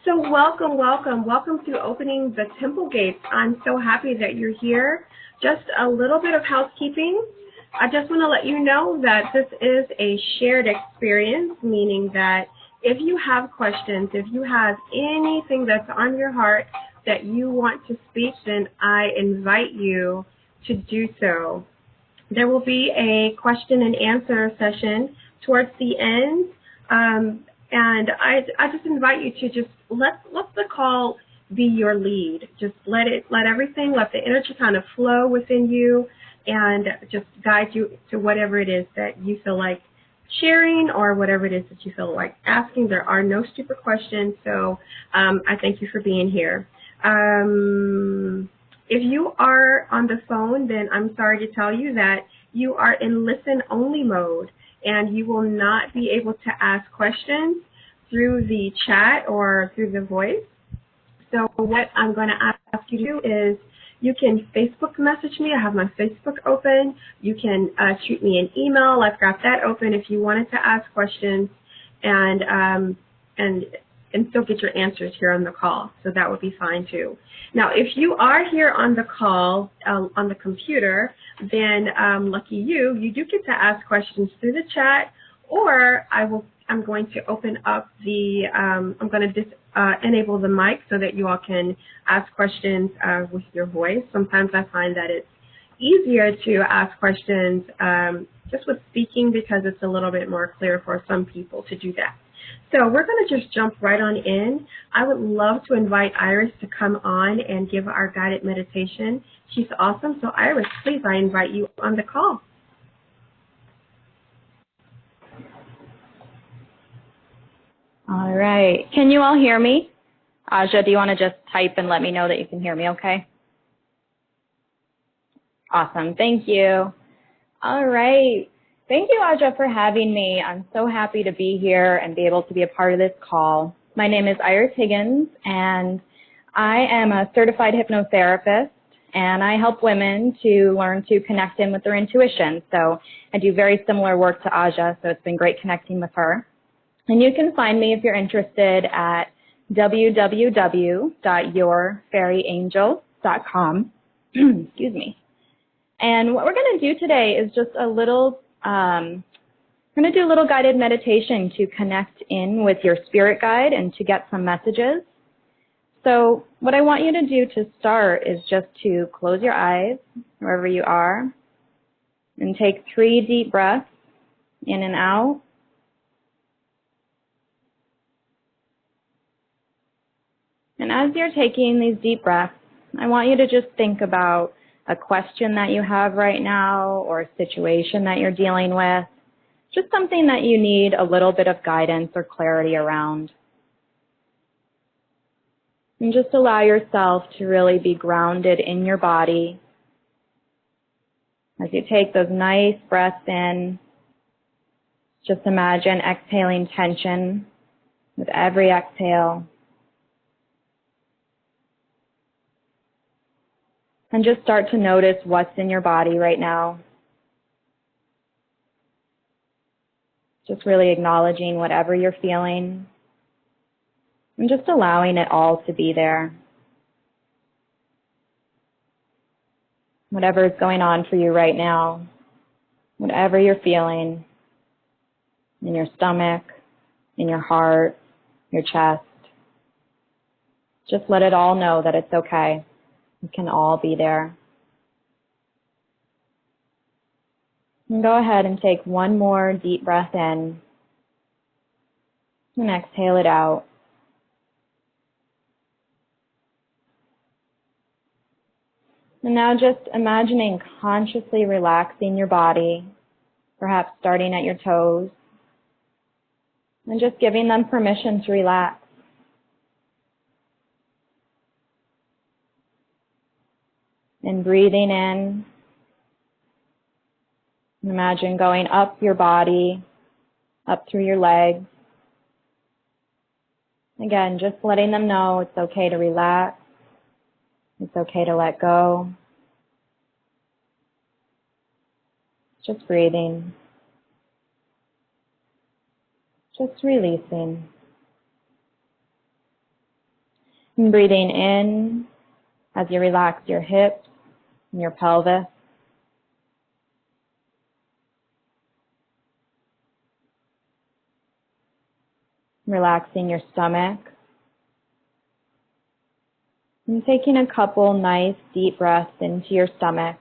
So welcome to opening the temple gates. I'm so happy that you're here. Just a little bit of housekeeping. I just want to let you know that this is a shared experience, meaning that if you have questions, if you have anything that's on your heart that you want to speak, then I invite you to do so. There will be a question and answer session towards the end. And I just invite you to just let the call be your lead. Just let the energy kind of flow within you and just guide you to whatever it is that you feel like sharing or whatever it is that you feel like asking. There are no stupid questions, so I thank you for being here. If you are on the phone, then I'm sorry to tell you that you are in listen-only mode, and you will not be able to ask questions through the chat or through the voice. So what I'm going to ask you to do is you can Facebook message me. I have my Facebook open. You can shoot me an email. I've got that open if you wanted to ask questions and still get your answers here on the call. So that would be fine too. Now, if you are here on the call on the computer, then lucky you, you do get to ask questions through the chat, or I'm going to open up the, I'm going to enable the mic so that you all can ask questions with your voice. Sometimes I find that it's easier to ask questions just with speaking because it's a little bit more clear for some people to do that. So we're going to just jump right on in. I would love to invite Iris to come on and give our guided meditation. She's awesome. So Iris, please, I invite you on the call. All right. Can you all hear me? Aja, do you want to just type and let me know that you can hear me okay? Awesome. Thank you. All right. Thank you, Aja, for having me. I'm so happy to be here and be able to be a part of this call. My name is Iris Higgins, and I am a certified hypnotherapist, and I help women to learn to connect in with their intuition. So I do very similar work to Aja, so it's been great connecting with her. And you can find me if you're interested at www.yourfairyangel.com. Excuse me. And what we're going to do today is just a little, we're going to do a little guided meditation to connect in with your spirit guide and to get some messages. So what I want you to do to start is just to close your eyes wherever you are and take 3 deep breaths in and out. And as you're taking these deep breaths, I want you to just think about a question that you have right now or a situation that you're dealing with, just something that you need a little bit of guidance or clarity around. And just allow yourself to really be grounded in your body. As you take those nice breaths in, just imagine exhaling tension with every exhale. And just start to notice what's in your body right now. Just really acknowledging whatever you're feeling and just allowing it all to be there. Whatever is going on for you right now, whatever you're feeling in your stomach, in your heart, your chest, just let it all know that it's okay. It can all be there. And go ahead and take one more deep breath in and exhale it out. And now just imagining consciously relaxing your body, perhaps starting at your toes, and just giving them permission to relax. And breathing in, imagine going up your body, up through your legs. Again, just letting them know it's okay to relax. It's okay to let go. Just breathing. Just releasing. And breathing in as you relax your hips and your pelvis. Relaxing your stomach. And taking a couple nice deep breaths into your stomach.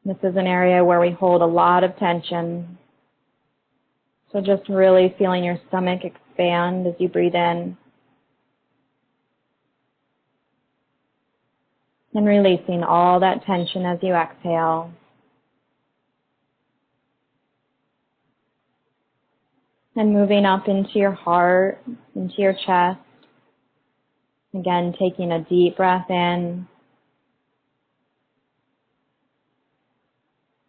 This is an area where we hold a lot of tension. So just really feeling your stomach expand as you breathe in. And releasing all that tension as you exhale. And moving up into your heart, into your chest. Again, taking a deep breath in.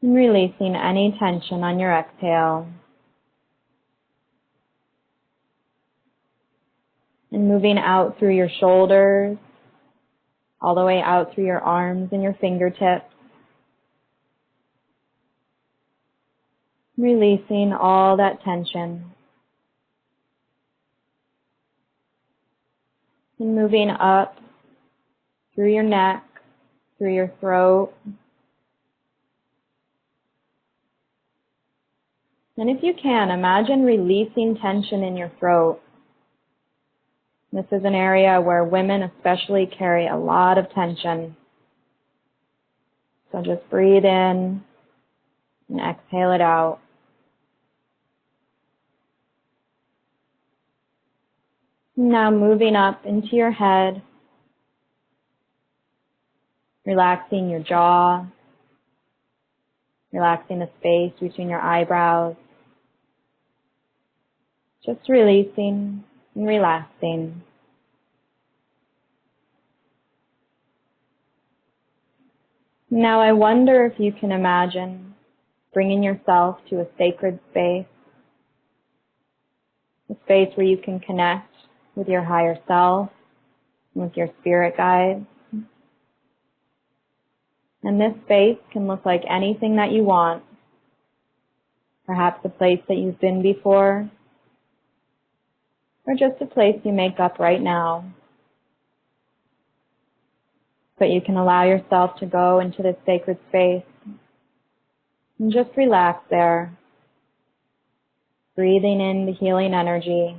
And releasing any tension on your exhale. And moving out through your shoulders, all the way out through your arms and your fingertips. Releasing all that tension. And moving up through your neck, through your throat. And if you can, imagine releasing tension in your throat. This is an area where women especially carry a lot of tension. So just breathe in and exhale it out. Now moving up into your head, relaxing your jaw, relaxing the space between your eyebrows, just releasing and relaxing. Now I wonder if you can imagine bringing yourself to a sacred space, a space where you can connect with your higher self, with your spirit guides. And this space can look like anything that you want. Perhaps a place that you've been before, or just a place you make up right now. But you can allow yourself to go into this sacred space and just relax there, breathing in the healing energy.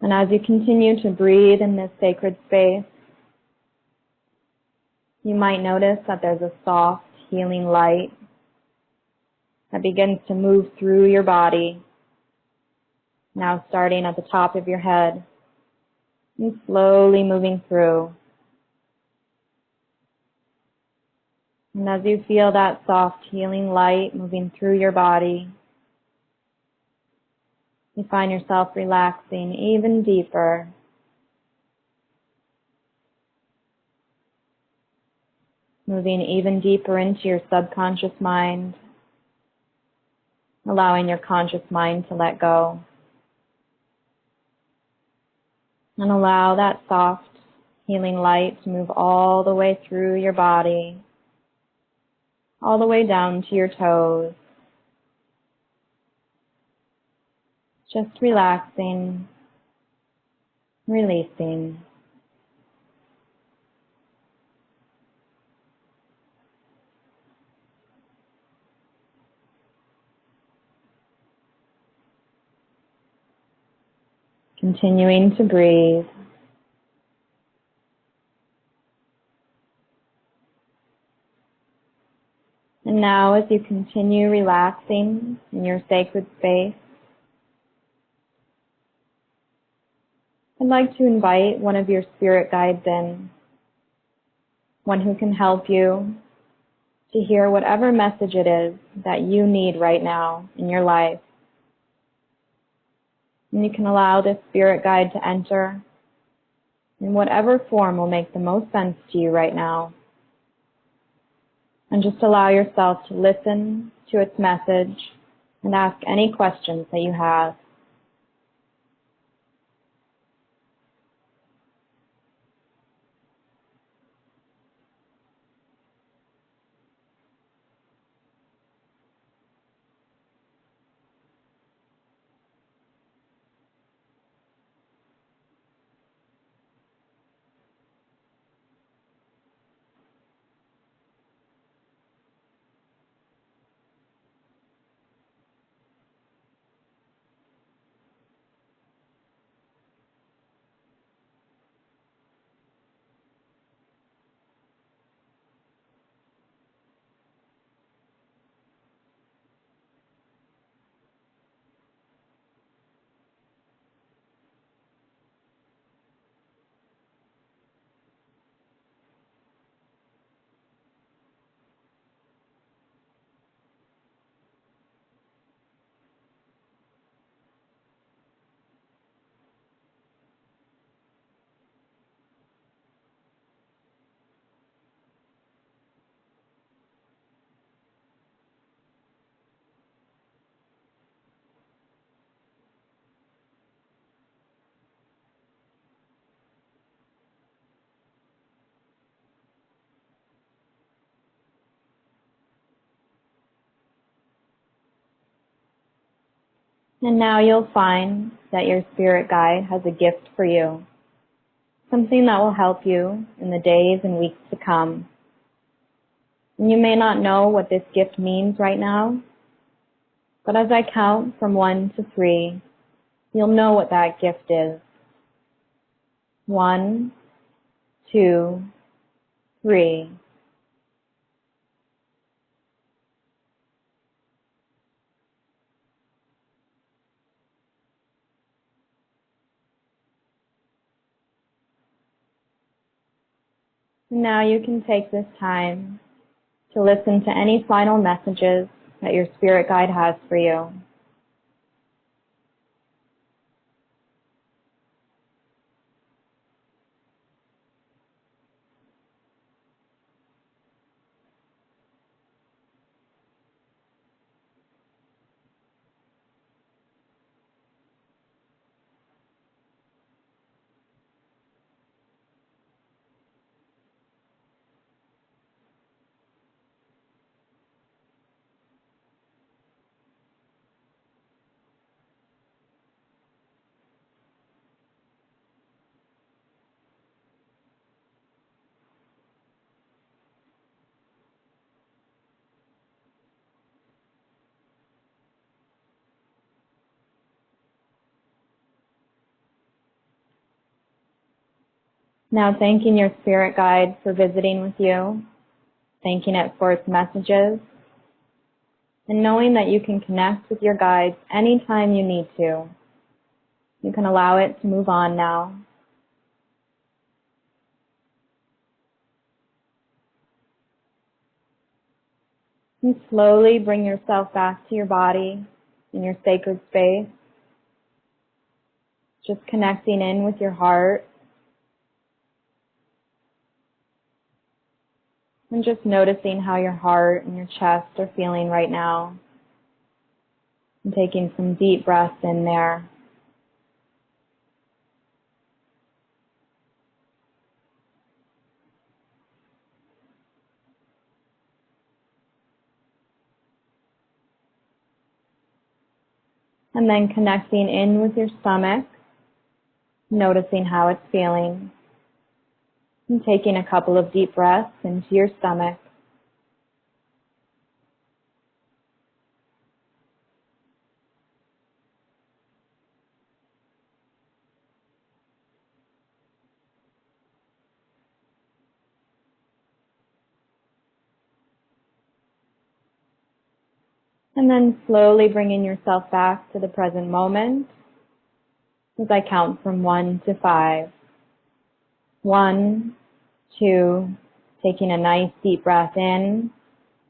And as you continue to breathe in this sacred space, you might notice that there's a soft, healing light that begins to move through your body, now starting at the top of your head and slowly moving through. And as you feel that soft, healing light moving through your body, you find yourself relaxing even deeper. Moving even deeper into your subconscious mind, allowing your conscious mind to let go. And allow that soft, healing light to move all the way through your body, all the way down to your toes. Just relaxing, releasing. Continuing to breathe. And now as you continue relaxing in your sacred space, I'd like to invite one of your spirit guides in, one who can help you to hear whatever message it is that you need right now in your life. And you can allow this spirit guide to enter in whatever form will make the most sense to you right now. And just allow yourself to listen to its message and ask any questions that you have. And now you'll find that your spirit guide has a gift for you, something that will help you in the days and weeks to come. And you may not know what this gift means right now, but as I count from 1 to 3, you'll know what that gift is. 1, 2, 3. Now you can take this time to listen to any final messages that your spirit guide has for you. Now thanking your spirit guide for visiting with you, thanking it for its messages, and knowing that you can connect with your guides anytime you need to. You can allow it to move on now. And slowly bring yourself back to your body in your sacred space, just connecting in with your heart. And just noticing how your heart and your chest are feeling right now. And taking some deep breaths in there. And then connecting in with your stomach, noticing how it's feeling. And taking a couple of deep breaths into your stomach. And then slowly bringing yourself back to the present moment as I count from 1 to 5. 1, 2, taking a nice deep breath in.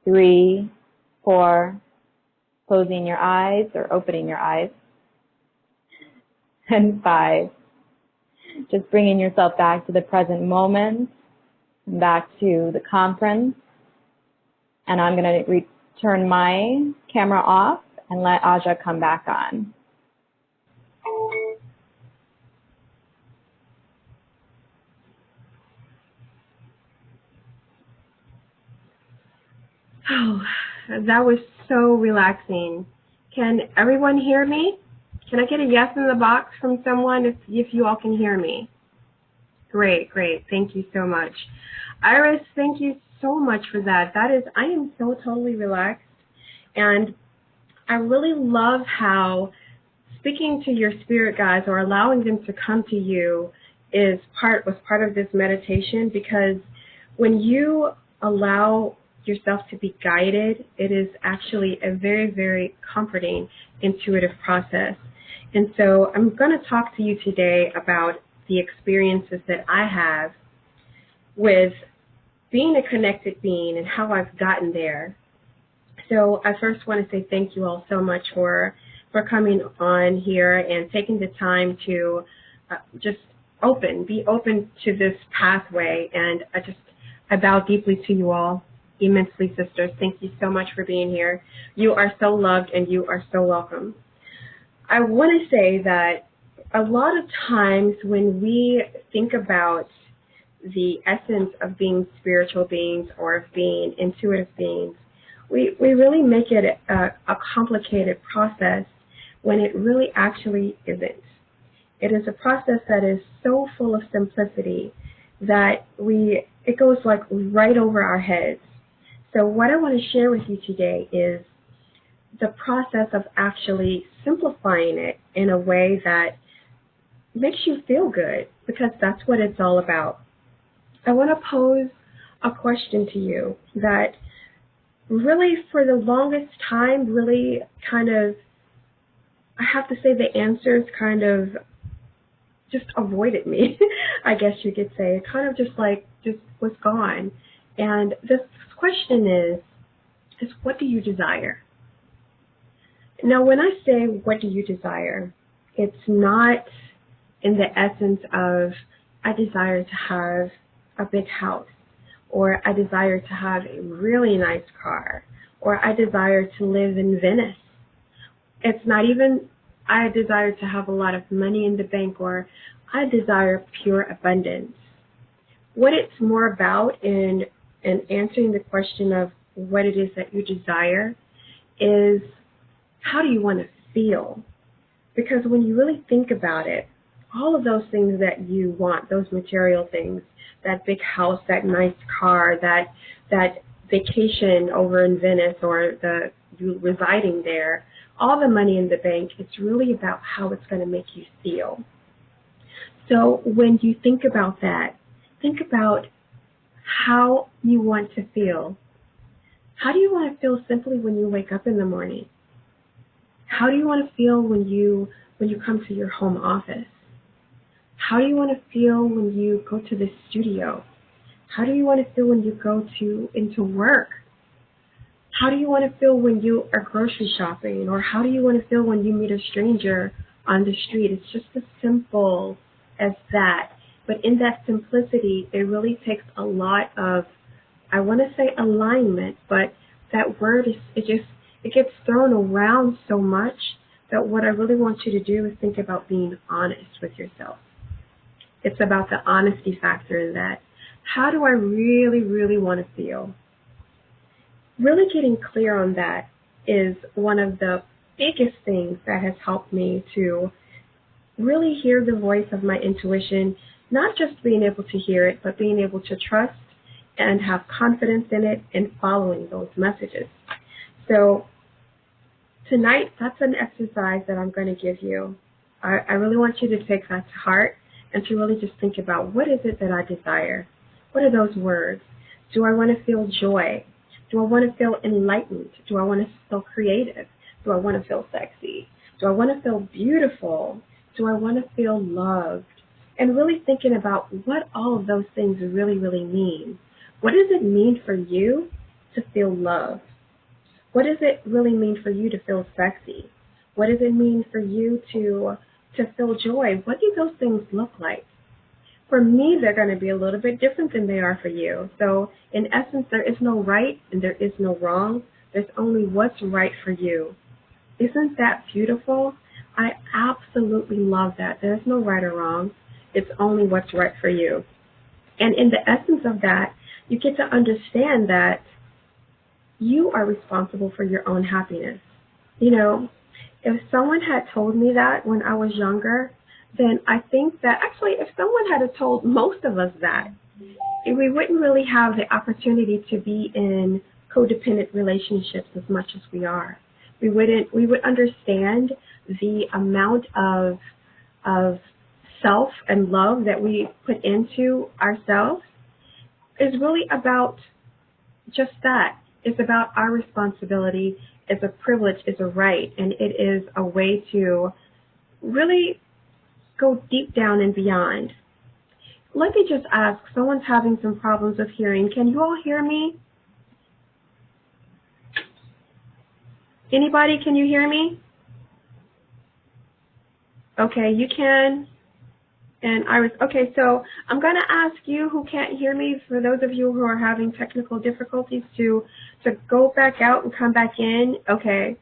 3, 4, closing your eyes or opening your eyes. And 5, just bringing yourself back to the present moment, back to the conference. And I'm going to turn my camera off and let Aja come back on. Oh, that was so relaxing. Can everyone hear me? Can I get a yes in the box from someone if you all can hear me? Great, great. Thank you so much. Iris, thank you so much for that. I am so totally relaxed. And I really love how speaking to your spirit guides or allowing them to come to you was part of this meditation, because when you allow yourself to be guided, it is actually a very, very comforting, intuitive process. And so I'm going to talk to you today about the experiences that I have with being a connected being and how I've gotten there. So I first want to say thank you all so much for coming on here and taking the time to just be open to this pathway. And I bow deeply to you all, immensely, sisters. Thank you so much for being here. You are so loved and you are so welcome. I want to say that a lot of times when we think about the essence of being spiritual beings or of being intuitive beings, we really make it a complicated process when it really actually isn't. It is a process that is so full of simplicity that it goes like right over our heads. So what I want to share with you today is the process of actually simplifying it in a way that makes you feel good, because that's what it's all about. I want to pose a question to you that really for the longest time really kind of, I have to say the answers kind of just avoided me, I guess you could say. It kind of just was gone. And this question is what do you desire? Now, when I say what do you desire, it's not in the essence of I desire to have a big house, or I desire to have a really nice car, or I desire to live in Venice. It's not even I desire to have a lot of money in the bank, or I desire pure abundance. What it's more about in answering the question of what it is that you desire is how do you want to feel? Because when you really think about it, all of those things that you want, those material things, that big house, that nice car, that vacation over in Venice, or you residing there, all the money in the bank, it's really about how it's going to make you feel. So when you think about that, think about how you want to feel. How do you want to feel simply when you wake up in the morning? How do you want to feel when you come to your home office? How do you want to feel when you go to the studio? How do you want to feel when you go into work? How do you want to feel when you are grocery shopping? Or how do you want to feel when you meet a stranger on the street? It's just as simple as that. But in that simplicity, it really takes a lot of, I want to say alignment, but that word it gets thrown around so much that what I really want you to do is think about being honest with yourself. It's about the honesty factor in that. How do I really, really want to feel? Really getting clear on that is one of the biggest things that has helped me to really hear the voice of my intuition, not just being able to hear it, but being able to trust and have confidence in it and following those messages. So tonight, that's an exercise that I'm going to give you. I really want you to take that to heart and to really just think about what is it that I desire? What are those words? Do I want to feel joy? Do I want to feel enlightened? Do I want to feel creative? Do I want to feel sexy? Do I want to feel beautiful? Do I want to feel loved? And really thinking about what all of those things really, really mean. What does it mean for you to feel loved? What does it really mean for you to feel sexy? What does it mean for you to feel joy? What do those things look like? For me, they're going to be a little bit different than they are for you. So in essence, there is no right and there is no wrong. There's only what's right for you. Isn't that beautiful? I absolutely love that. There's no right or wrong. It's only what's right for you. And in the essence of that, you get to understand that you are responsible for your own happiness. You know, if someone had told me that when I was younger, then I think that actually if someone had told most of us that, we wouldn't really have the opportunity to be in codependent relationships as much as we are. We would understand the amount of self and love that we put into ourselves is really about just that. It's about our responsibility. It's a privilege, it's a right, and it is a way to really go deep down and beyond. Let me just ask, someone's having some problems with hearing. Can you all hear me? Anybody, can you hear me? Okay, you can. And okay, so I'm going to ask you who can't hear me, for those of you who are having technical difficulties, to go back out and come back in. Okay.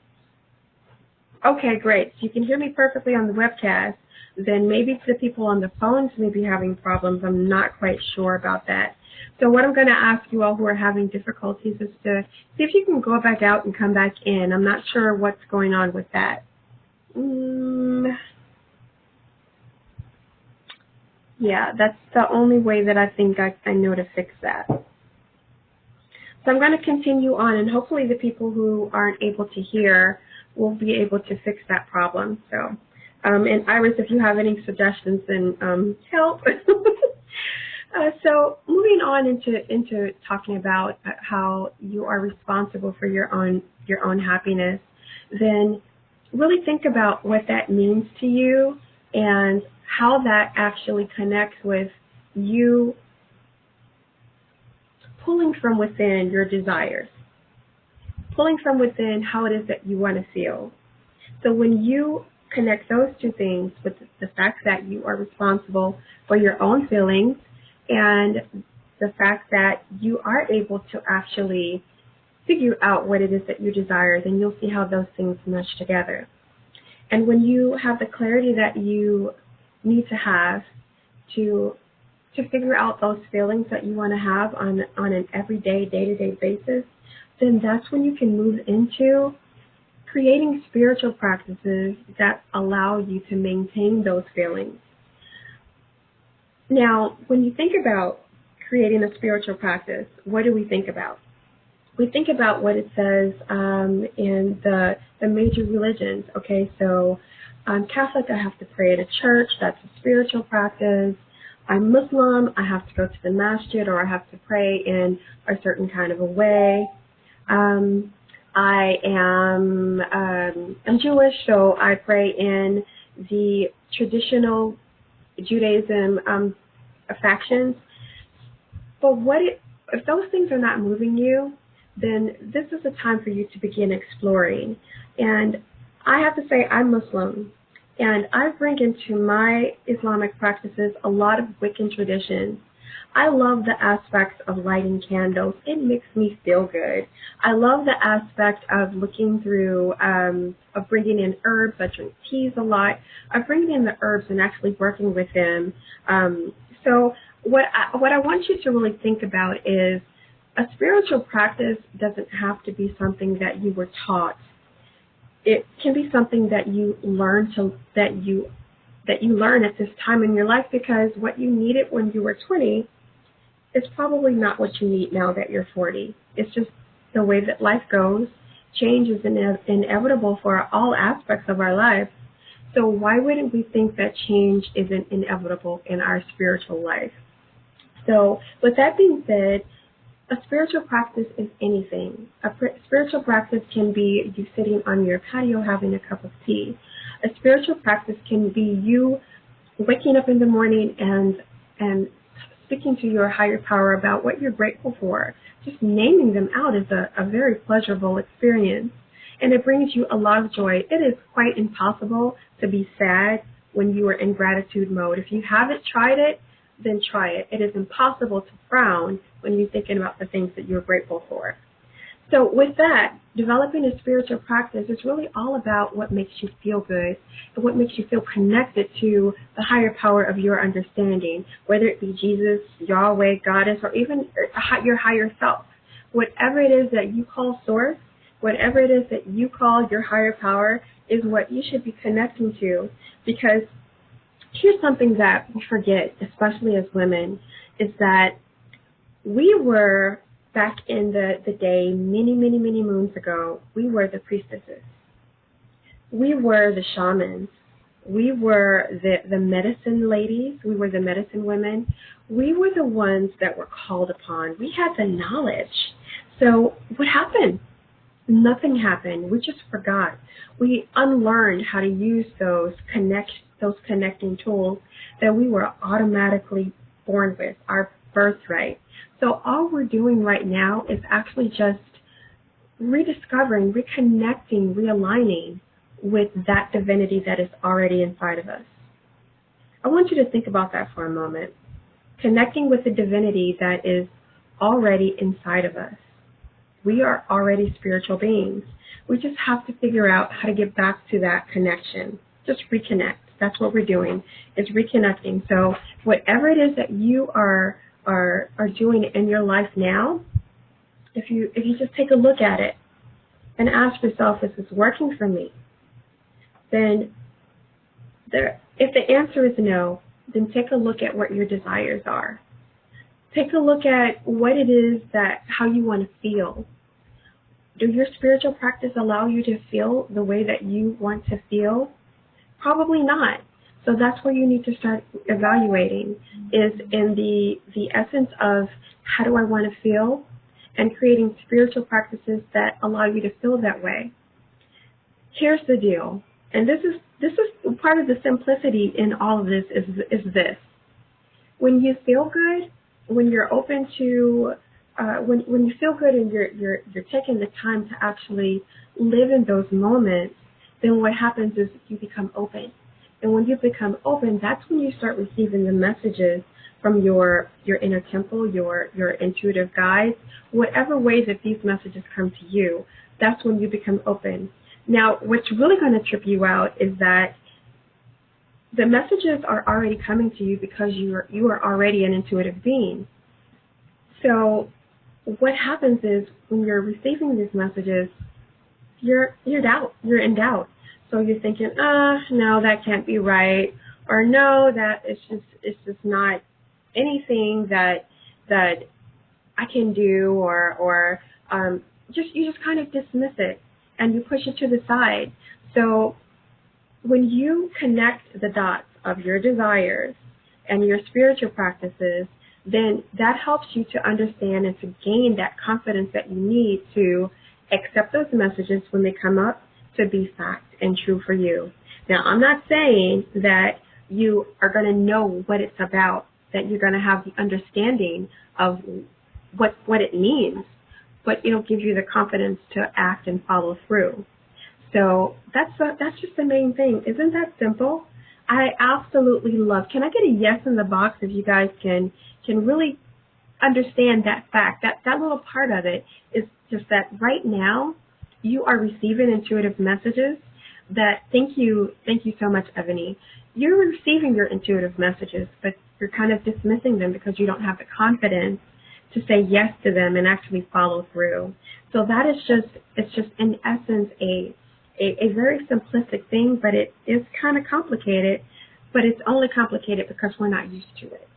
Okay, great. So you can hear me perfectly on the webcast. Then maybe the people on the phones may be having problems. I'm not quite sure about that. So what I'm going to ask you all who are having difficulties is to see if you can go back out and come back in. I'm not sure what's going on with that. Mm, yeah, that's the only way that I think I know to fix that. So I'm going to continue on, and hopefully the people who aren't able to hear will be able to fix that problem. So, and Iris, if you have any suggestions, then help. So moving on into talking about how you are responsible for your own happiness, then really think about what that means to you and how that actually connects with you pulling from within your desires, pulling from within how it is that you want to feel. So when you connect those two things with the fact that you are responsible for your own feelings and the fact that you are able to actually figure out what it is that you desire, then you'll see how those things mesh together. And when you have the clarity that you need to have to figure out those feelings that you want to have on an everyday, day-to-day basis, then that's when you can move into creating spiritual practices that allow you to maintain those feelings. Now, when you think about creating a spiritual practice, what do we think about? We think about what it says in the major religions. Okay, so I'm Catholic, I have to pray at a church. That's a spiritual practice. I'm Muslim, I have to go to the masjid, or I have to pray in a certain kind of a way. I am I'm Jewish, so I pray in the traditional Judaism factions. But if those things are not moving you, then this is a time for you to begin exploring. And I have to say I'm Muslim, and I bring into my Islamic practices a lot of Wiccan traditions. I love the aspects of lighting candles. It makes me feel good. I love the aspect of looking through, of bringing in herbs. I drink teas a lot. Of bringing in the herbs and actually working with them. So what I want you to really think about is a spiritual practice doesn't have to be something that you were taught. It can be something that you learn that you learn at this time in your life, because what you needed when you were 20 is probably not what you need now that you're 40. It's just the way that life goes. Change is inevitable for all aspects of our life. So why wouldn't we think that change isn't inevitable in our spiritual life? So with that being said, a spiritual practice is anything. A spiritual practice can be you sitting on your patio having a cup of tea. A spiritual practice can be you waking up in the morning and speaking to your higher power about what you're grateful for. Just naming them out is a very pleasurable experience, and it brings you a lot of joy. It is quite impossible to be sad when you are in gratitude mode. If you haven't tried it, then try it. It is impossible to frown when you're thinking about the things that you're grateful for. So with that, developing a spiritual practice is really all about what makes you feel good and what makes you feel connected to the higher power of your understanding, whether it be Jesus, Yahweh, Goddess, or even your higher self. Whatever it is that you call source, whatever it is that you call your higher power is what you should be connecting to, because here's something that we forget, especially as women, is that we were, back in the day, many, many, many moons ago, we were the priestesses. We were the shamans. We were the medicine ladies. We were the medicine women. We were the ones that were called upon. We had the knowledge. So what happened? Nothing happened. We just forgot. We unlearned how to use those connecting tools that we were automatically born with, our birthright. So all we're doing right now is actually just rediscovering, reconnecting, realigning with that divinity that is already inside of us. I want you to think about that for a moment. Connecting with the divinity that is already inside of us. We are already spiritual beings. We just have to figure out how to get back to that connection. Just reconnect. That's what we're doing, is reconnecting. So whatever it is that you are doing in your life now, if you just take a look at it and ask yourself, is this working for me? then if the answer is no, then take a look at what your desires are. Take a look at what it is how you want to feel. Do your spiritual practice allow you to feel the way that you want to feel? Probably not. So that's where you need to start evaluating, is in the essence of how do I want to feel, and creating spiritual practices that allow you to feel that way. Here's the deal, and this is part of the simplicity in all of this is this. When you feel good, when you're open to when you feel good and you're taking the time to actually live in those moments, then what happens is you become open. And when you become open, that's when you start receiving the messages from your inner temple, your intuitive guides, whatever way that these messages come to you, that's when you become open. Now, what's really going to trip you out is that the messages are already coming to you because you are already an intuitive being. So what happens is when you're receiving these messages, you're in doubt. So you're thinking, no, that can't be right, or no, that it's just not anything that I can do, or you just kind of dismiss it and you push it to the side. So when you connect the dots of your desires and your spiritual practices, then that helps you to understand and to gain that confidence that you need to accept those messages when they come up to be fact and true for you. Now, I'm not saying that you are going to know what it's about, that you're going to have the understanding of what it means, but it'll give you the confidence to act and follow through. So that's just the main thing. Isn't that simple? I absolutely love. Can I get a yes in the box if you guys can really understand that fact? That little part of it is just that right now you are receiving intuitive messages that, thank you so much, Ebony. You're receiving your intuitive messages, but you're kind of dismissing them because you don't have the confidence to say yes to them and actually follow through. So that is it's just in essence a very simplistic thing, but it is kind of complicated, but it's only complicated because we're not used to it.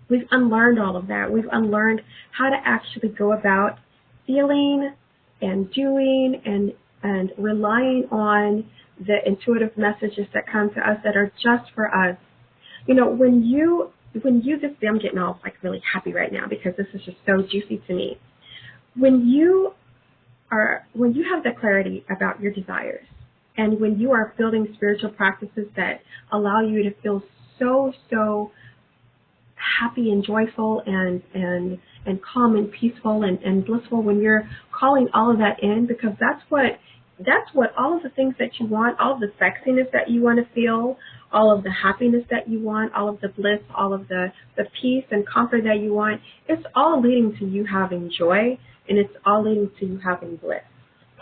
We've unlearned all of that. We've unlearned how to actually go about feeling and doing and relying on the intuitive messages that come to us that are just for us. You know, when you I'm getting all like really happy right now because this is just so juicy to me. When you have the clarity about your desires, and when you are building spiritual practices that allow you to feel so happy and joyful and calm and peaceful and blissful, when you're calling all of that in, because that's what all of the things that you want, all of the sexiness that you want to feel, all of the happiness that you want, all of the bliss, all of the peace and comfort that you want, it's all leading to you having joy, and it's all leading to you having bliss.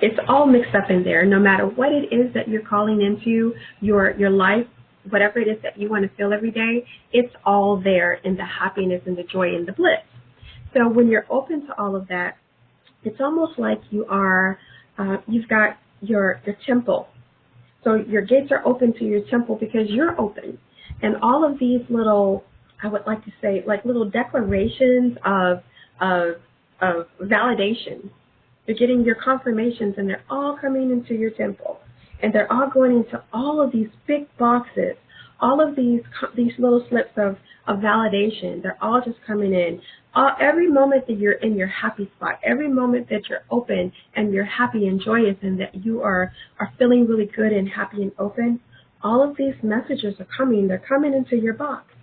It's all mixed up in there. No matter what it is that you're calling into your life, whatever it is that you want to feel every day, it's all there in the happiness and the joy and the bliss. So when you're open to all of that, it's almost like you've got your temple. So your gates are open to your temple because you're open. And all of these little, I would like to say, like little declarations of validation. You're getting your confirmations, and they're all coming into your temple. And they're all going into all of these big boxes, all of these little slips of validation. They're all just coming in. Every moment that you're in your happy spot, every moment that you're open and you're happy and joyous and that you are feeling really good and happy and open, all of these messages are coming. They're coming into your box.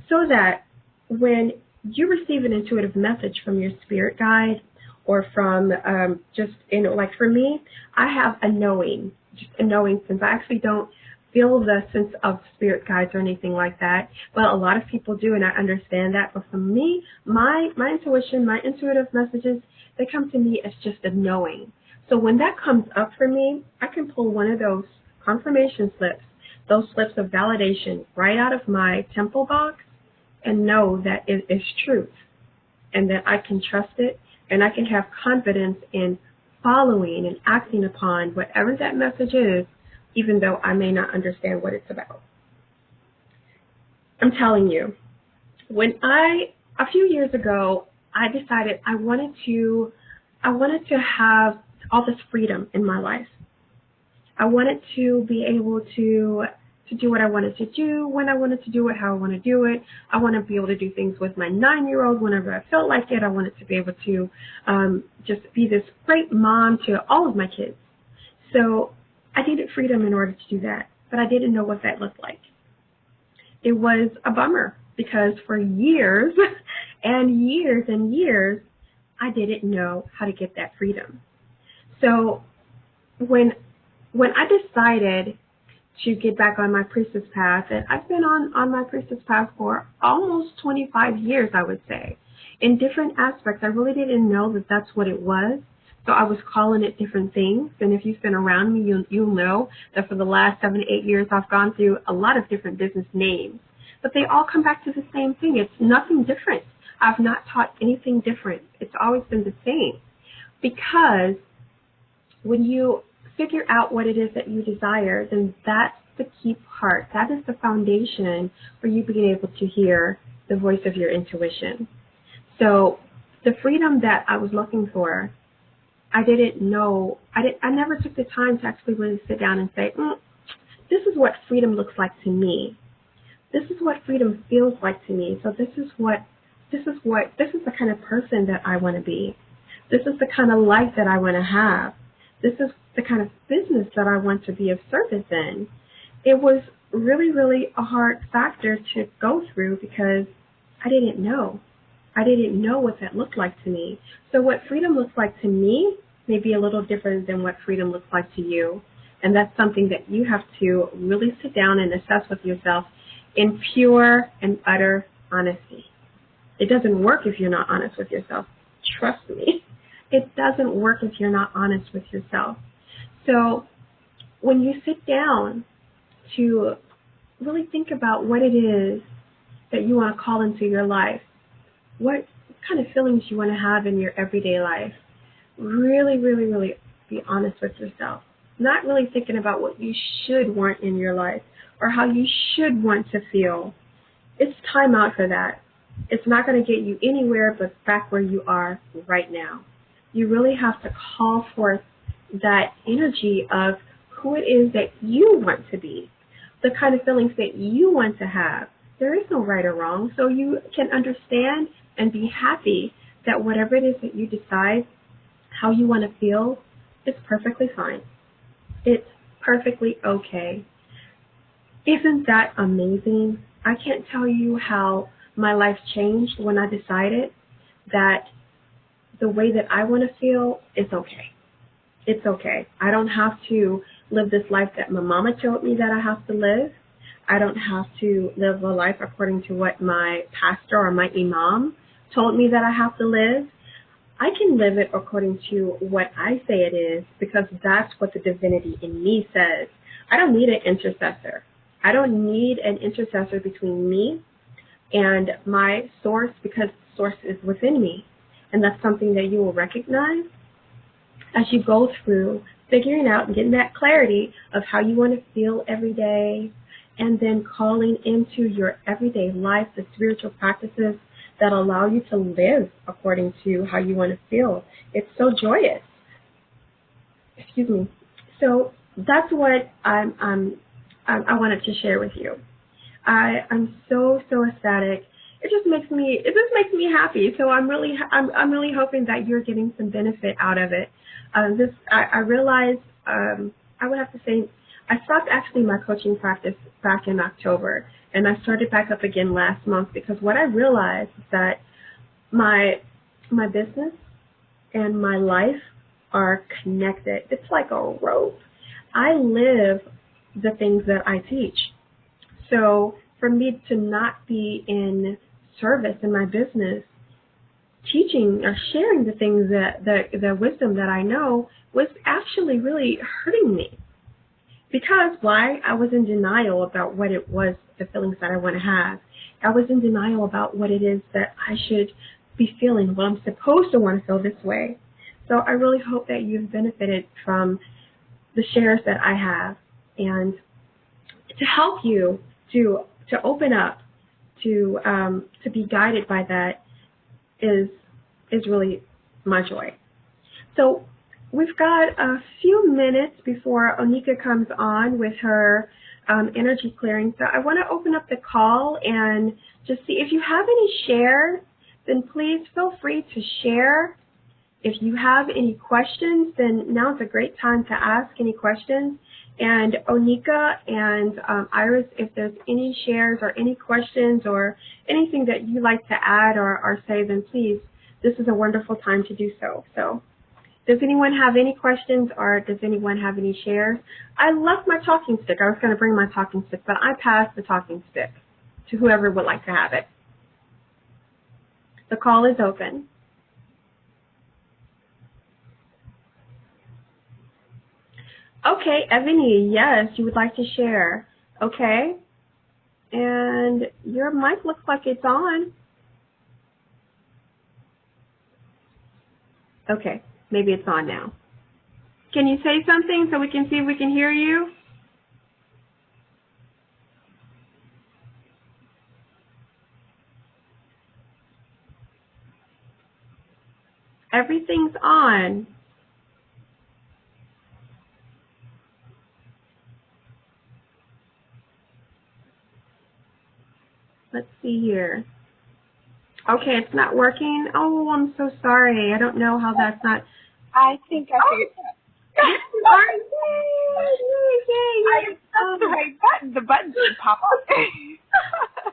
So that when you receive an intuitive message from your spirit guide or from like for me, I have a knowing, just a knowing sense. I actually don't feel the sense of spirit guides or anything like that, but a lot of people do, and I understand that. But for me, my intuition, my intuitive messages, they come to me as just a knowing. So when that comes up for me, I can pull one of those confirmation slips, those slips of validation right out of my temple box and know that it is truth and that I can trust it and I can have confidence in following and acting upon whatever that message is even though I may not understand what it's about. I'm telling you, a few years ago, I decided I wanted to have all this freedom in my life. I wanted to be able to do what I wanted to do, when I wanted to do it, how I want to do it. I want to be able to do things with my 9-year-old whenever I felt like it. I wanted to be able to just be this great mom to all of my kids. So I needed freedom in order to do that, but I didn't know what that looked like. It was a bummer because for years and years and years, I didn't know how to get that freedom. So when I decided to get back on my priestess path, and I've been on my priestess path for almost 25 years, I would say, in different aspects. I really didn't know that that's what it was, so I was calling it different things. And if you've been around me, you'll know that for the last 7 to 8 years, I've gone through a lot of different business names, but they all come back to the same thing. It's nothing different. I've not taught anything different. It's always been the same, because when you figure out what it is that you desire, then that's the key part. That is the foundation for you being able to hear the voice of your intuition. So the freedom that I was looking for, I didn't know. I never took the time to actually really sit down and say, this is what freedom looks like to me. This is what freedom feels like to me. So this is the kind of person that I want to be. This is the kind of life that I want to have. This is the kind of business that I want to be of service in. It was really, really a hard factor to go through because I didn't know. I didn't know what that looked like to me. So what freedom looks like to me may be a little different than what freedom looks like to you. And that's something that you have to really sit down and assess with yourself in pure and utter honesty. It doesn't work if you're not honest with yourself. Trust me. It doesn't work if you're not honest with yourself. So when you sit down to really think about what it is that you want to call into your life, what kind of feelings you want to have in your everyday life, really, really, really be honest with yourself. Not really thinking about what you should want in your life or how you should want to feel. It's time out for that. It's not going to get you anywhere but back where you are right now. You really have to call forth that energy of who it is that you want to be, the kind of feelings that you want to have. There is no right or wrong, so you can understand and be happy that whatever it is that you decide, how you want to feel, is perfectly fine. It's perfectly okay. Isn't that amazing? I can't tell you how my life changed when I decided that the way that I want to feel is okay. It's okay. I don't have to live this life that my mama told me that I have to live. I don't have to live a life according to what my pastor or my imam told me that I have to live. I can live it according to what I say it is, because that's what the divinity in me says. I don't need an intercessor. I don't need an intercessor between me and my source, because the source is within me. And that's something that you will recognize as you go through figuring out and getting that clarity of how you want to feel every day, and then calling into your everyday life the spiritual practices that allow you to live according to how you want to feel. It's so joyous. Excuse me. So that's what I wanted to share with you. I'm so ecstatic. It just makes me happy. So I'm really hoping that you're getting some benefit out of it. I realized I would have to say I stopped actually my coaching practice back in October, and I started back up again last month, because what I realized is that my business and my life are connected. It's like a rope. I live the things that I teach. So for me to not be in service in my business, teaching or sharing the things the wisdom that I know, was actually really hurting me. Because why? I was in denial about what it was, the feelings that I want to have. I was in denial about what it is that I should be feeling. Well, I'm supposed to want to feel this way. So I really hope that you've benefited from the shares that I have. and to help you to open up, to be guided by that is really my joy. So we've got a few minutes before Onika comes on with her energy clearing. So I want to open up the call and just see if you have any shares, then please feel free to share. If you have any questions, then now's a great time to ask any questions. And Onika and Iris, if there's any shares or any questions or anything that you'd like to add or say, then please, this is a wonderful time to do so. So does anyone have any questions or does anyone have any shares? I left my talking stick. I was going to bring my talking stick, but I passed the talking stick to whoever would like to have it. The call is open. Okay, Ebony, yes, you would like to share. Okay. And your mic looks like it's on. Okay, maybe it's on now. Can you say something so we can see if we can hear you? Everything's on. Let's see here. Okay, it's not working. Oh, I'm so sorry. I don't know how that's not. I think I figured it out. Yay. That's the right button. The button didn't pop up.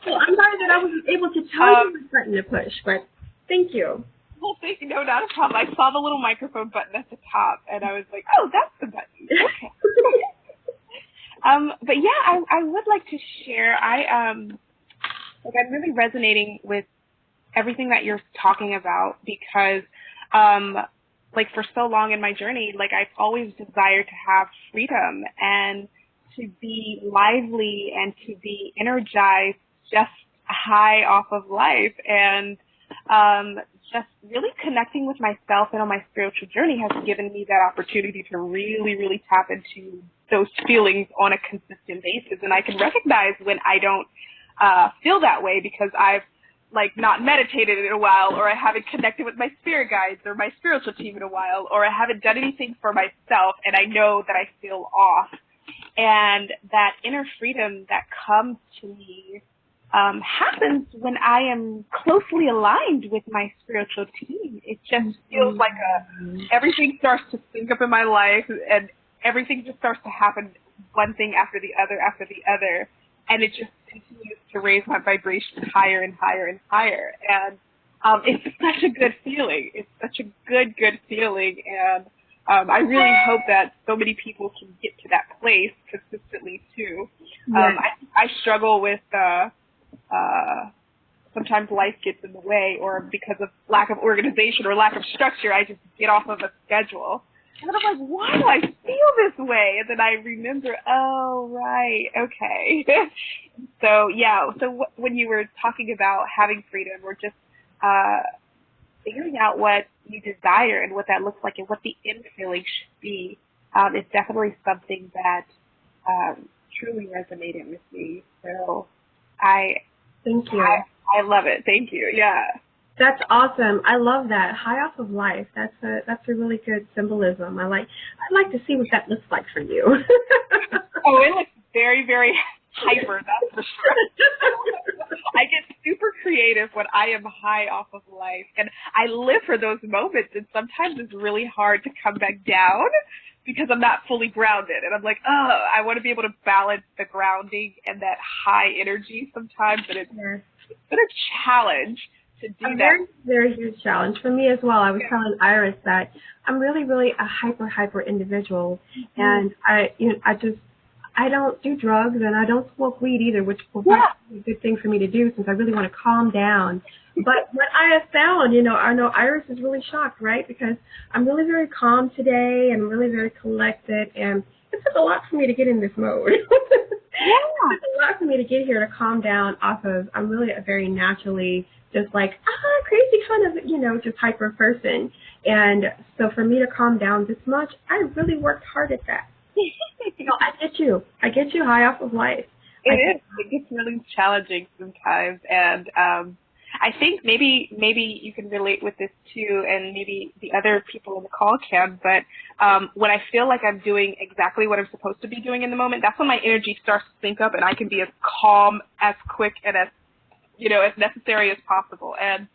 Well, I'm sorry that I wasn't able to tell you what button to push, but thank you. Well, thank you. No, not a problem. I saw the little microphone button at the top, and I was like, oh, that's the button. Okay. But yeah, I would like to share. I'm really resonating with everything that you're talking about because, for so long in my journey, I've always desired to have freedom and to be lively and to be energized, just high off of life, and just really connecting with myself and on my spiritual journey has given me that opportunity to really, really tap into those feelings on a consistent basis. And I can recognize when I don't feel that way because I've not meditated in a while, or I haven't connected with my spirit guides or my spiritual team in a while, or I haven't done anything for myself, and I know that I feel off. And that inner freedom that comes to me happens when I am closely aligned with my spiritual team. It just feels like everything starts to sync up in my life, and everything just starts to happen, one thing after the other, and it just continues to raise my vibration higher and higher and higher. And it's such a good feeling. It's such a good feeling. And I really hope that so many people can get to that place consistently too. Yes. I struggle with sometimes life gets in the way, or because of lack of organization or lack of structure, I just get off of a schedule. And then I'm like, why do I feel this way? And then I remember, oh, right, okay. So, yeah, when you were talking about having freedom or just figuring out what you desire and what that looks like and what the end feeling should be, it's definitely something that truly resonated with me. So Thank you. I love it. Thank you. Yeah. That's awesome. I love that. High off of life. That's a really good symbolism. I'd like to see what that looks like for you. Oh, it looks very, very hyper, that's for sure. I get super creative when I am high off of life, and I live for those moments, and sometimes it's really hard to come back down because I'm not fully grounded, and I'm like, oh, I want to be able to balance the grounding and that high energy sometimes, and it's been a challenge to do that. Very, very huge challenge for me as well. I was telling Iris that I'm really, really a hyper individual, and I don't do drugs and I don't smoke weed either, which will be a good thing for me to do since I really want to calm down. But what I have found, I know Iris is really shocked, right? Because I'm really very calm today and really very collected, and it took a lot for me to get in this mode. It took a lot for me to get here to calm down off of, I'm really a very naturally just crazy kind of, just hyper person. And so for me to calm down this much, I really worked hard at that. No, I get you. I get you high off of life. It I is. It gets really challenging sometimes, and I think maybe you can relate with this too, and maybe the other people on the call can. But when I feel like I'm doing exactly what I'm supposed to be doing in the moment, that's when my energy starts to sync up, and I can be as calm, as quick, and as as necessary as possible. And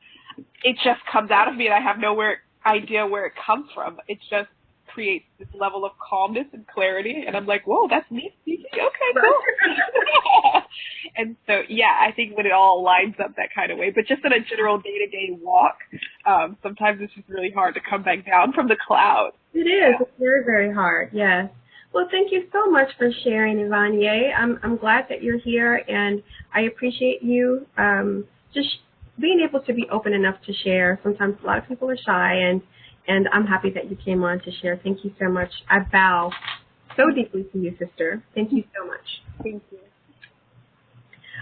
it just comes out of me, and I have no idea where it comes from. It just creates this level of calmness and clarity, and I'm like, whoa, that's me speaking? Okay, cool. And so, yeah, I think when it all lines up that kind of way, but just in a general day-to-day walk, sometimes it's just really hard to come back down from the cloud. It is. It's very, very hard. Yes. Well, thank you so much for sharing, Ivania. I'm glad that you're here, and I appreciate you just being able to be open enough to share. Sometimes a lot of people are shy, and I'm happy that you came on to share. Thank you so much. I bow so deeply to you, sister. Thank you so much. Thank you.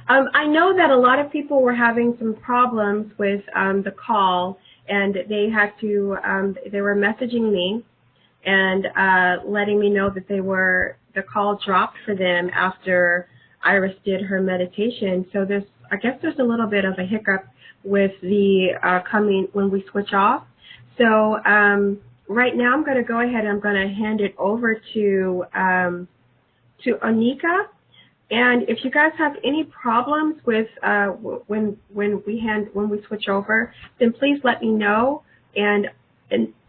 I know that a lot of people were having some problems with the call, and they had to. They were messaging me and letting me know that the call dropped for them after Iris did her meditation. So I guess there's a little bit of a hiccup with the coming when we switch off. So right now I'm going to go ahead and I'm going to hand it over to Anika. And if you guys have any problems with when we switch over, then please let me know. And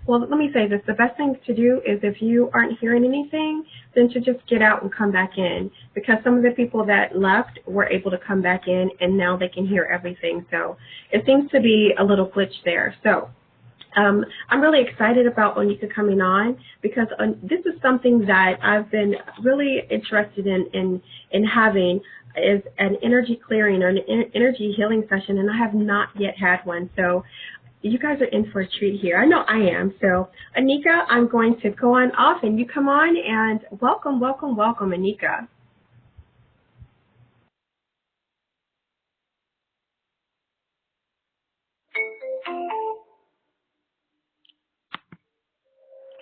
well, let me say this: the best thing to do is if you aren't hearing anything, then to just get out and come back in, because some of the people that left were able to come back in, and now they can hear everything. So it seems to be a little glitch there. So. I'm really excited about Onika coming on, because this is something that I've been really interested in having, is an energy clearing or an energy healing session, and I have not yet had one. So you guys are in for a treat here. I know I am. So Anika, I'm going to go on off and you come on, and welcome, welcome, welcome, Anika.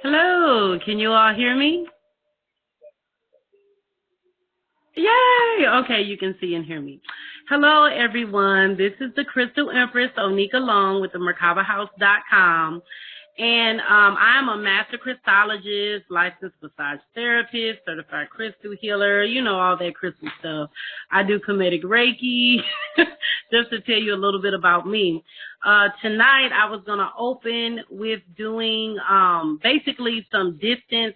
Hello, can you all hear me? Yay! Okay, you can see and hear me. Hello, everyone. This is the Crystal Empress, Onika Long, with the MerkabaHouse.com. And I'm a master crystallologist, licensed massage therapist, certified crystal healer, all that crystal stuff. I do comedic Reiki, just to tell you a little bit about me. Tonight, I was going to open with doing basically some distance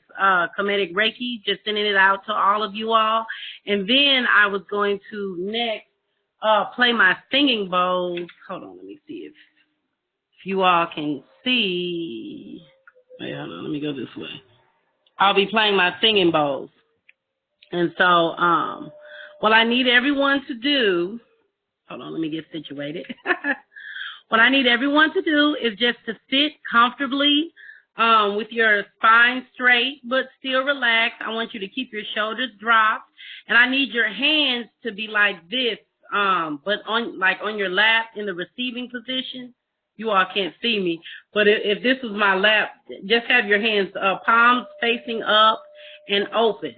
comedic Reiki, just sending it out to all of you all. And then I was going to next play my singing bowls. Hold on, let me see if you all can see. Wait, hold on, let me go this way. I'll be playing my singing bowls. And so what I need everyone to do, hold on, let me get situated. What I need everyone to do is just to sit comfortably with your spine straight but still relaxed. I want you to keep your shoulders dropped, and I need your hands to be like this, but on your lap in the receiving position. You all can't see me, but if this was my lap, just have your hands palms facing up and open.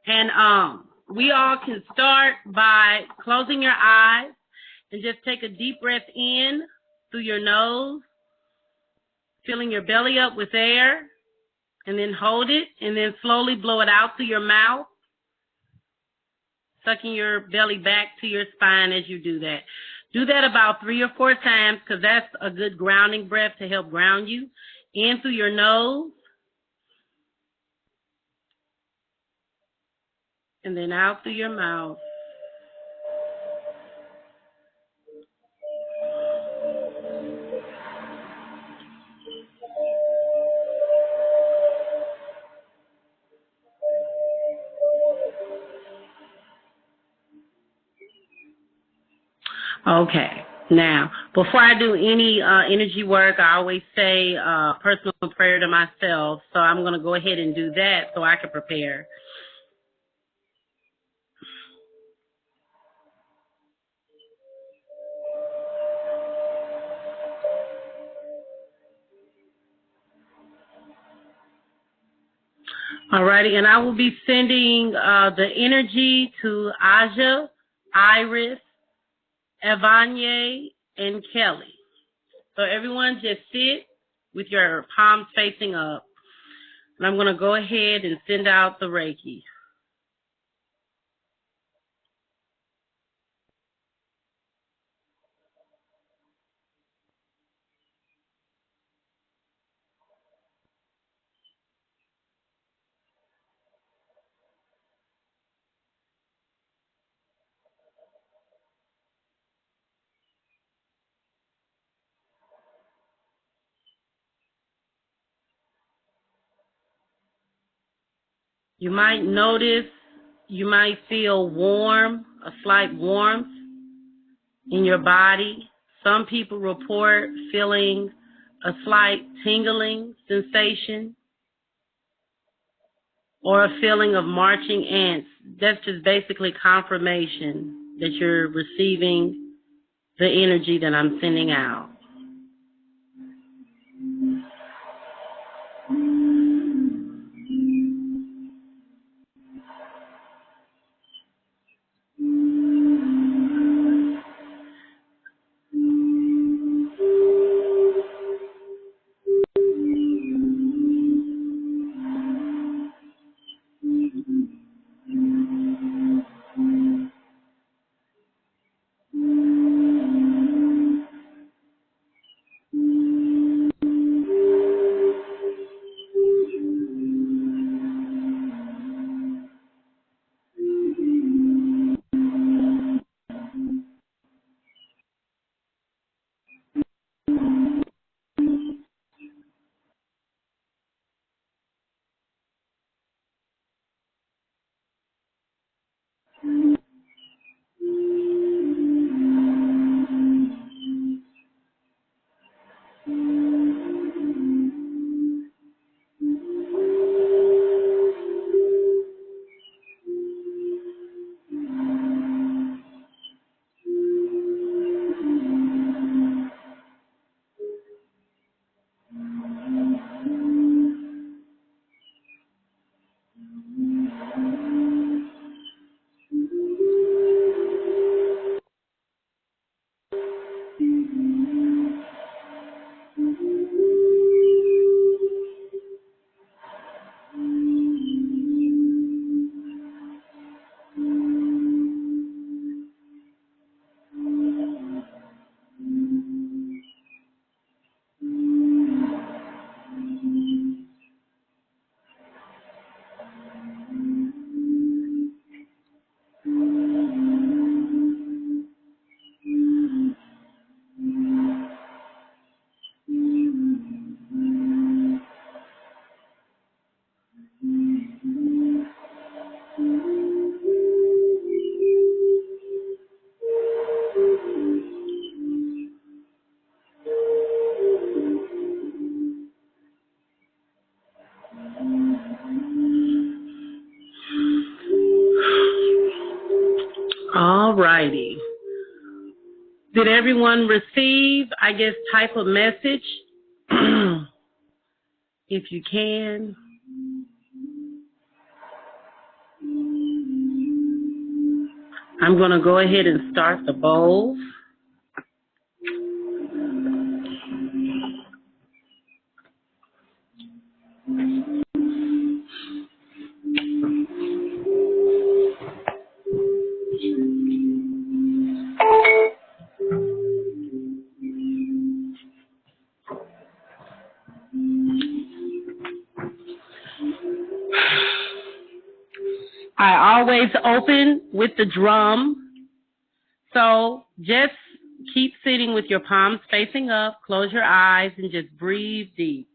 And we all can start by closing your eyes and just take a deep breath in through your nose, filling your belly up with air, and then hold it, and then slowly blow it out through your mouth, sucking your belly back to your spine as you do that. Do that about 3 or 4 times, because that's a good grounding breath to help ground you. In through your nose, and then out through your mouth. Okay. Now, before I do any energy work, I always say personal prayer to myself. So I'm going to go ahead and do that so I can prepare. Alrighty, and I will be sending the energy to Aja, Iris, Evanye, and Kelly. So everyone just sit with your palms facing up. And I'm going to go ahead and send out the Reiki. You might notice, you might feel warm, a slight warmth in your body. Some people report feeling a slight tingling sensation or a feeling of marching ants. That's just basically confirmation that you're receiving the energy that I'm sending out. All righty. Did everyone receive, I guess, type a message? If you can. I'm going to go ahead and start the bowls. I always open with the drum. So just keep sitting with your palms facing up, close your eyes, and just breathe deep.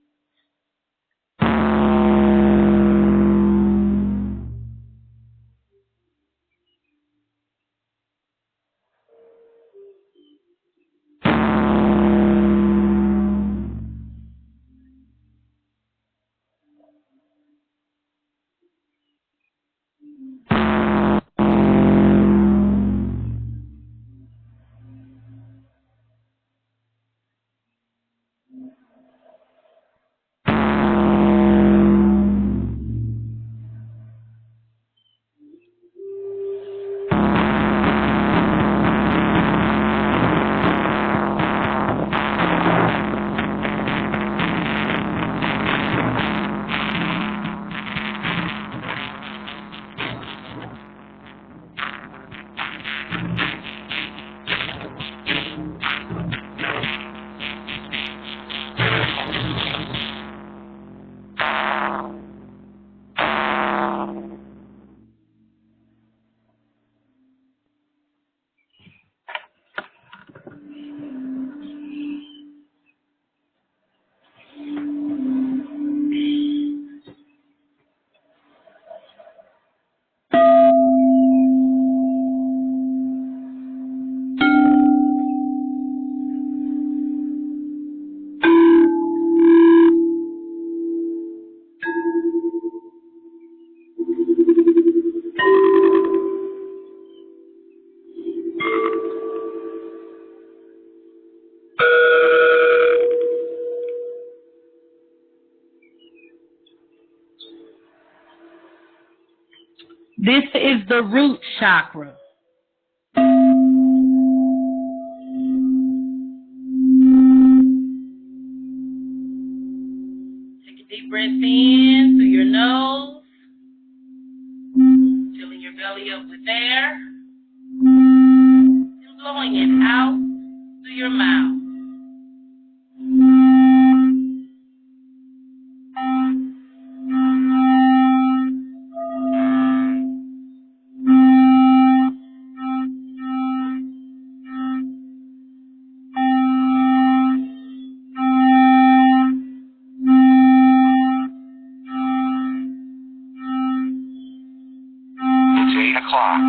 This is the root chakra. Take a deep breath in through your nose, filling your belly up with air, and blowing it out through your mouth. It's 8 o'clock.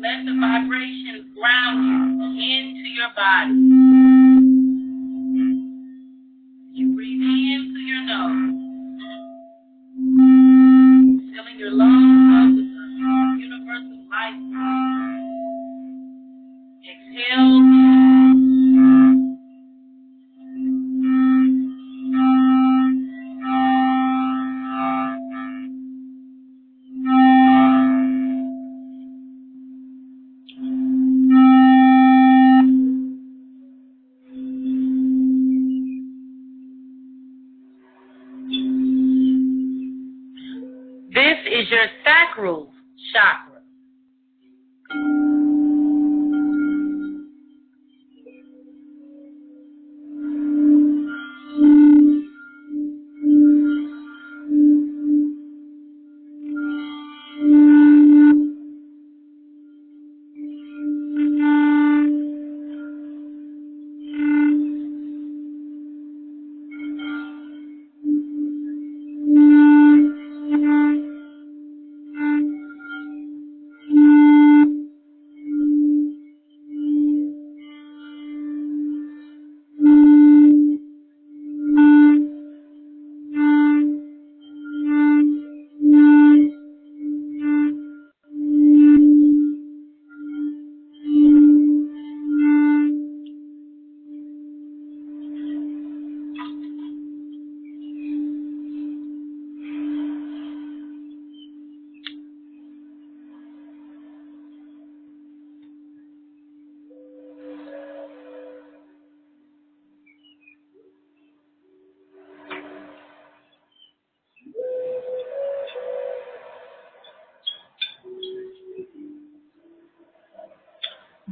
Let the vibrations ground you into your body. You breathe in through your nose, filling your lungs up with the universal life. Exhale. This is your sacral chakra.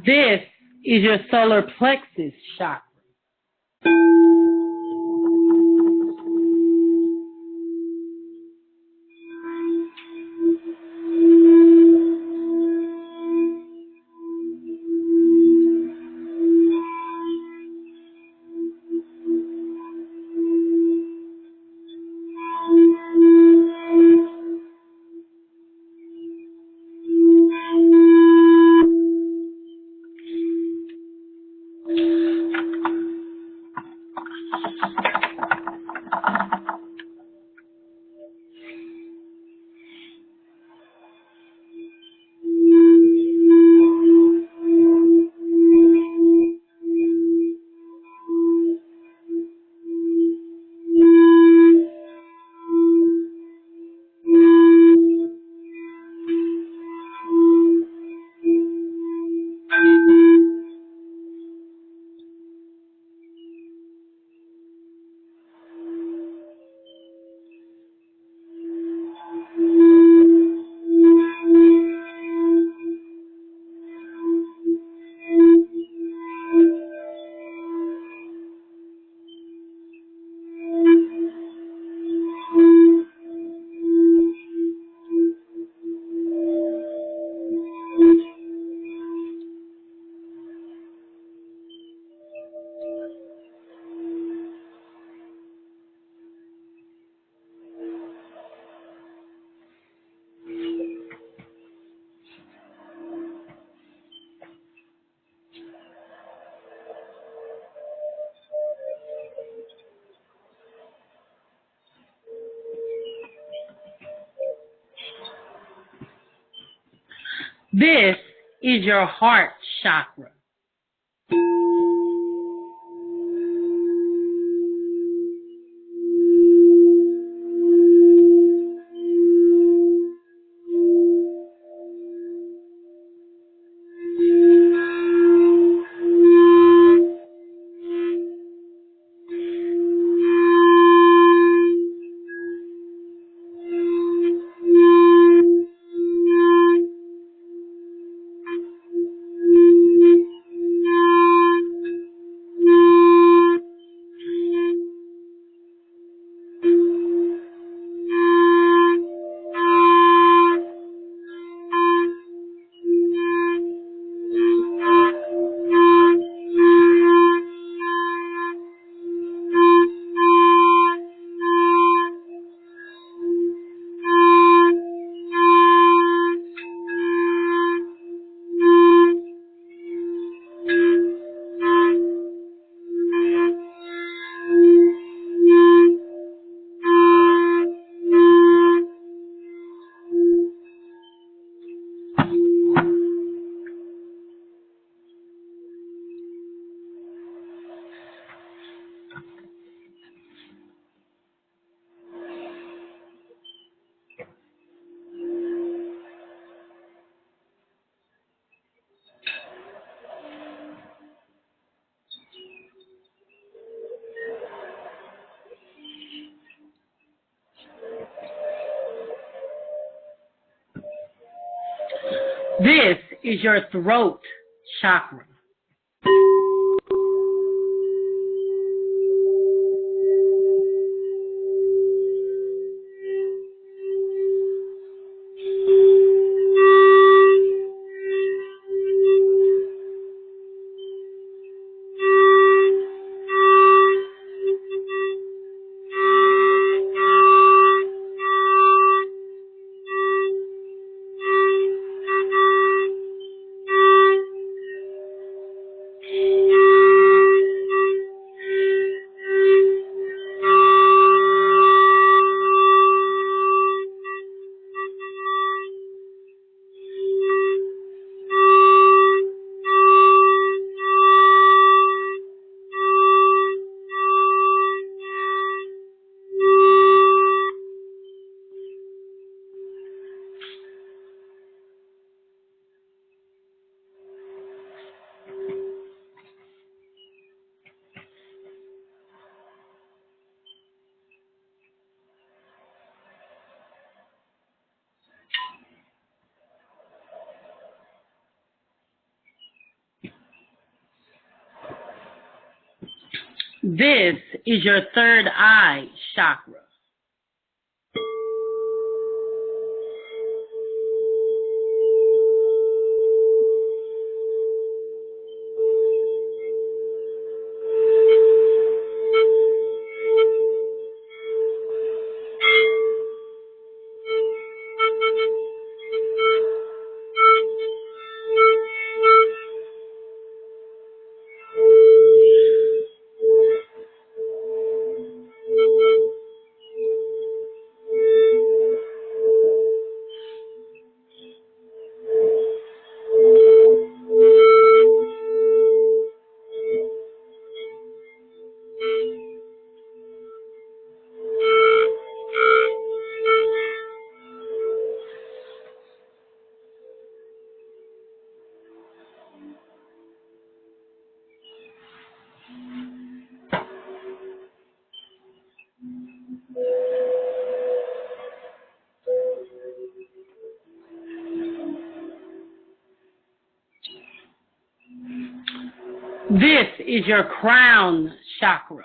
This is your solar plexus chakra. This is your heart chakra. This is your throat chakra. This is your third eye chakra. This is your crown chakra.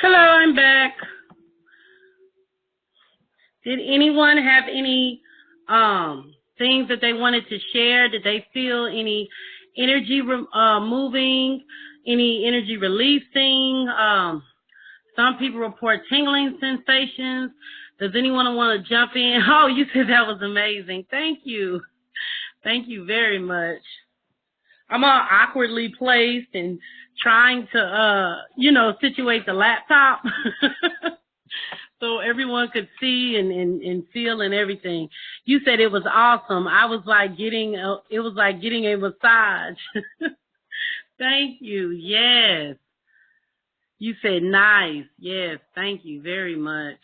Hello, I'm back. Did anyone have any things that they wanted to share? Did they feel any energy moving, any energy releasing? Some people report tingling sensations. Does anyone want to jump in? Oh, you said that was amazing. Thank you. Thank you very much. I'm all awkwardly placed and trying to, situate the laptop so everyone could see and feel and everything. You said it was awesome. I was like it was like getting a massage. Thank you. Yes. You said nice. Yes. Thank you very much.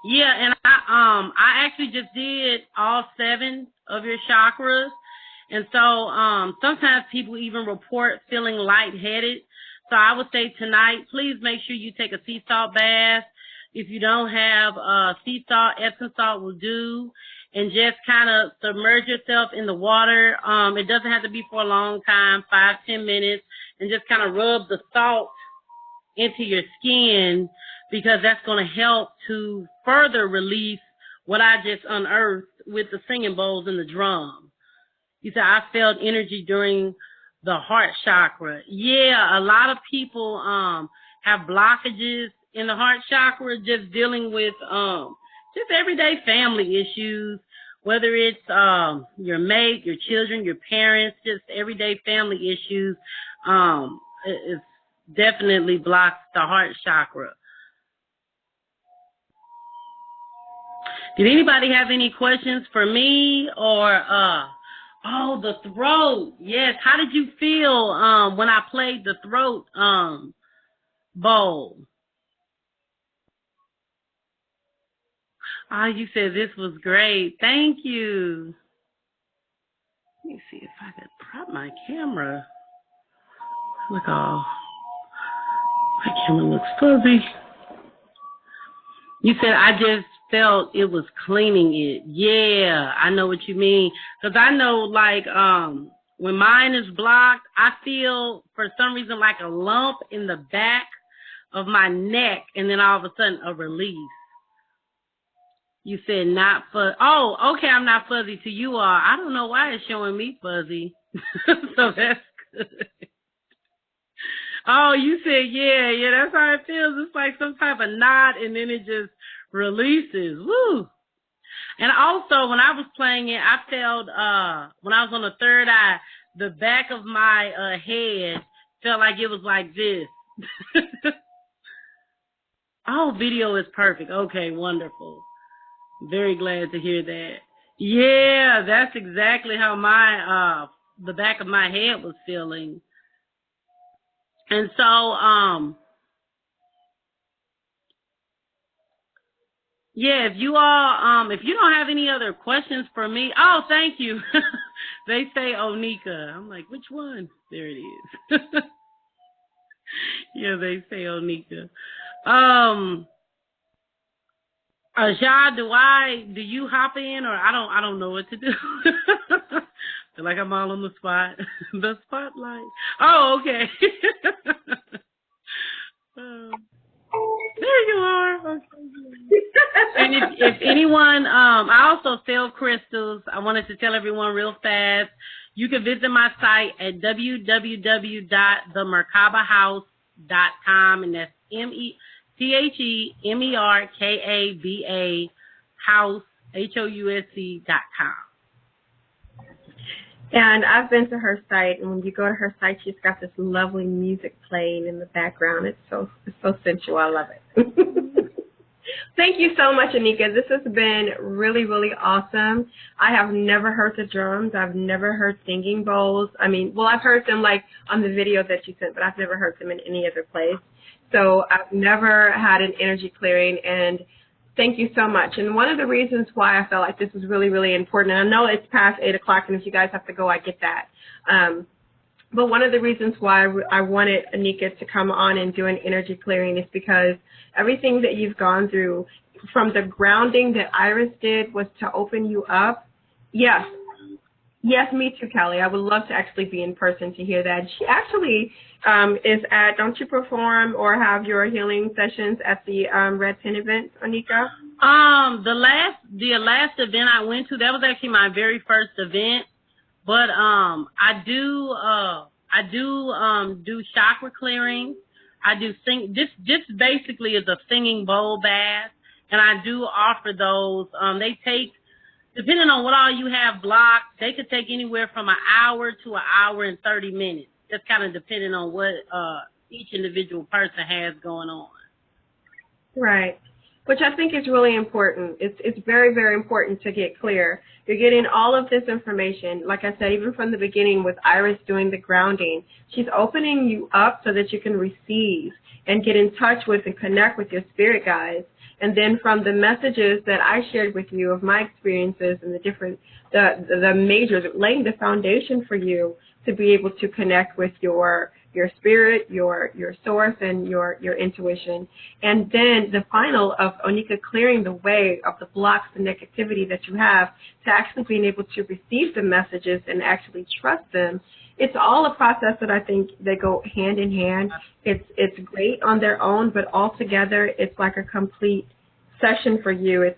Yeah, and I actually just did all 7 of your chakras. And so sometimes people even report feeling lightheaded. So I would say tonight, please make sure you take a sea salt bath. If you don't have sea salt, Epsom salt will do. And just kind of submerge yourself in the water. It doesn't have to be for a long time, 5-10 minutes. And just kind of rub the salt into your skin, because that's going to help to further release what I just unearthed with the singing bowls and the drum. You said I felt energy during the heart chakra. Yeah, a lot of people have blockages in the heart chakra, just dealing with just everyday family issues, whether it's your mate, your children, your parents, just everyday family issues. It's definitely blocks the heart chakra. Did anybody have any questions for me or the throat? Yes. How did you feel when I played the throat bowl? Oh, you said this was great. Thank you. Let me see if I could prop my camera. Look, my camera looks fuzzy. You said I just felt it was cleaning it. Yeah, I know what you mean. Because I know, like, when mine is blocked, I feel, for some reason, like a lump in the back of my neck, and then all of a sudden, a release. You said not fuzzy. Oh, okay, I'm not fuzzy to you all. I don't know why it's showing me fuzzy. So that's good. Oh, you said, yeah, that's how it feels. It's like some type of knot, and then it just releases. Woo! And also, when I was playing it, I felt, when I was on the third eye, the back of my head felt like it was like this. Oh, video is perfect. Okay, wonderful. Very glad to hear that. Yeah, that's exactly how my, the back of my head was feeling. And so, yeah, if you all, if you don't have any other questions for me, oh, thank you. They say Onika. I'm like, which one? There it is. Yeah, they say Onika. Ajah, do you hop in, or I don't know what to do. Feel like I'm all on the spot. The spotlight. Oh, okay. There you are. Okay. And if anyone, I also sell crystals. I wanted to tell everyone real fast. You can visit my site at www.themerkabahouse.com, and that's MERKABA house HOUSE.com. And I've been to her site, and when you go to her site, she's got this lovely music playing in the background. It's so sensual. I love it. Thank you so much, Anika. This has been really, really awesome. I have never heard the drums. I've never heard singing bowls. I mean, well, I've heard them like on the video that you sent, but I've never heard them in any other place. So I've never had an energy clearing, and thank you so much. And one of the reasons why I felt like this was really, really important, and I know it's past 8 o'clock, and if you guys have to go, I get that. But one of the reasons why I wanted Anika to come on and do an energy clearing is because everything that you've gone through, from the grounding that Iris did, was to open you up. Yes. Yes, me too, Kelly. I would love to actually be in person to hear that. She actually is at, don't you perform or have your healing sessions at the Red Pen event, Anika? The last event I went to, that was actually my very first event. But I do chakra clearing. I do sing. This basically is a singing bowl bath, and I do offer those. They take, depending on what all you have blocked, they could take anywhere from an hour to an hour and 30 minutes. Just kind of depending on what each individual person has going on. Right. Which I think is really important. It's very, very important to get clear. You're getting all of this information, like I said, even from the beginning with Iris doing the grounding. She's opening you up so that you can receive and get in touch with and connect with your spirit guides. And then from the messages that I shared with you of my experiences and the majors, laying the foundation for you to be able to connect with your spirit, your source, and your intuition. And then the final of Onika clearing the way of the blocks and negativity that you have to actually being able to receive the messages and actually trust them. It's all a process that I think they go hand in hand. It's great on their own, but all together it's like a complete session for you.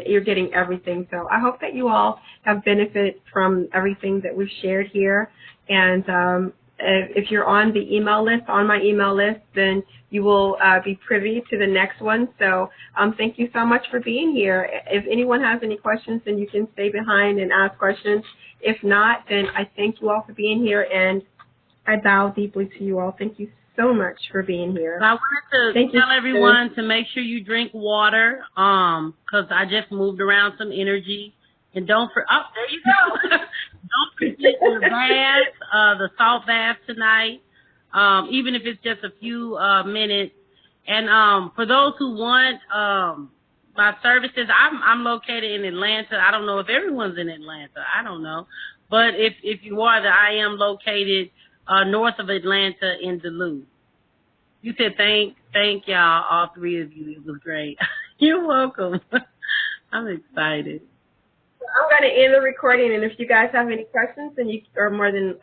You're getting everything. So I hope that you all have benefited from everything that we've shared here. And if you're on the email list, on my email list, then you will be privy to the next one. So thank you so much for being here. If anyone has any questions, then you can stay behind and ask questions. If not, then I thank you all for being here, and I bow deeply to you all. Thank you so much for being here. I wanted to tell everyone to make sure you drink water, because I just moved around some energy. And there you go. Don't forget the bath, the salt bath tonight, even if it's just a few minutes. And for those who want my services, I'm located in Atlanta. I don't know if everyone's in Atlanta. I don't know. But if you are, I am located north of Atlanta in Duluth. You said thank y'all, all three of you. It was great. You're welcome. I'm excited. I'm going to end the recording, and if you guys have any questions, then you are more than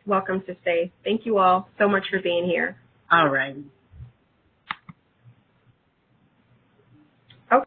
welcome to stay. Thank you all so much for being here. All right. Okay.